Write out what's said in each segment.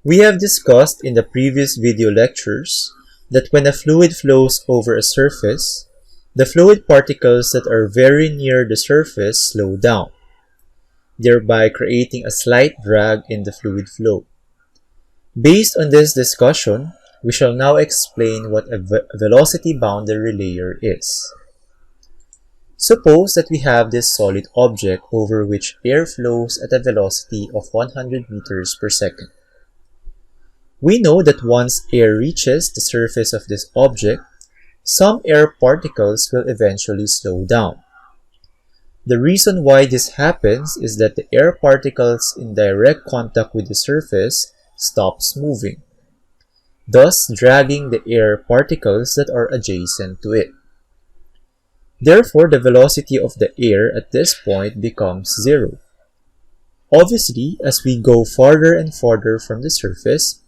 We have discussed in the previous video lectures that when a fluid flows over a surface, the fluid particles that are very near the surface slow down, thereby creating a slight drag in the fluid flow. Based on this discussion, we shall now explain what a velocity boundary layer is. Suppose that we have this solid object over which air flows at a velocity of 100 meters per second. We know that once air reaches the surface of this object, some air particles will eventually slow down. The reason why this happens is that the air particles in direct contact with the surface stops moving, thus dragging the air particles that are adjacent to it. Therefore, the velocity of the air at this point becomes zero. Obviously, as we go farther and farther from the surface,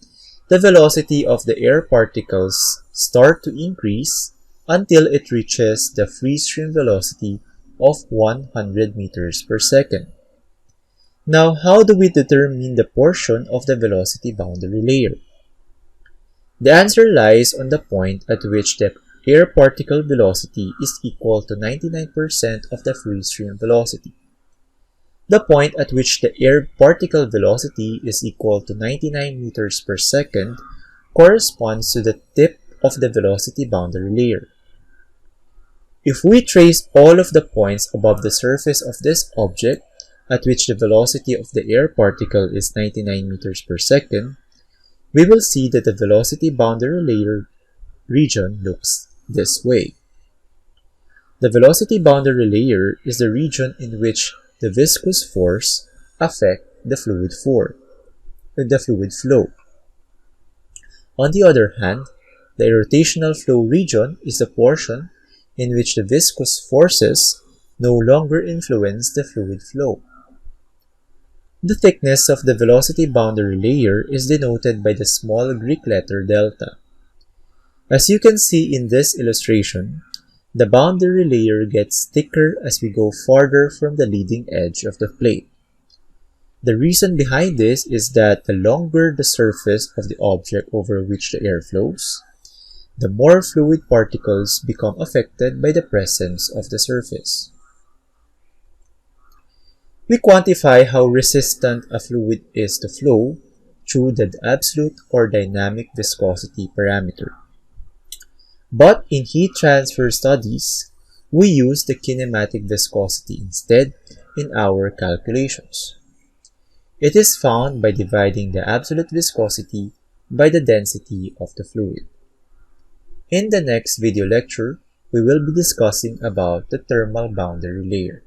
the velocity of the air particles start to increase until it reaches the free stream velocity of 100 meters per second. Now, how do we determine the portion of the velocity boundary layer? The answer lies on the point at which the air particle velocity is equal to 99% of the free stream velocity. The point at which the air particle velocity is equal to 99 meters per second corresponds to the tip of the velocity boundary layer. If we trace all of the points above the surface of this object at which the velocity of the air particle is 99 meters per second, we will see that the velocity boundary layer region looks this way. The velocity boundary layer is the region in which the viscous force affects the fluid flow. On the other hand, the rotational flow region is the portion in which the viscous forces no longer influence the fluid flow. The thickness of the velocity boundary layer is denoted by the small Greek letter delta. As you can see in this illustration, the boundary layer gets thicker as we go farther from the leading edge of the plate. The reason behind this is that the longer the surface of the object over which the air flows, the more fluid particles become affected by the presence of the surface. We quantify how resistant a fluid is to flow through the absolute or dynamic viscosity parameter. But in heat transfer studies, we use the kinematic viscosity instead in our calculations. It is found by dividing the absolute viscosity by the density of the fluid. In the next video lecture, we will be discussing about the thermal boundary layer.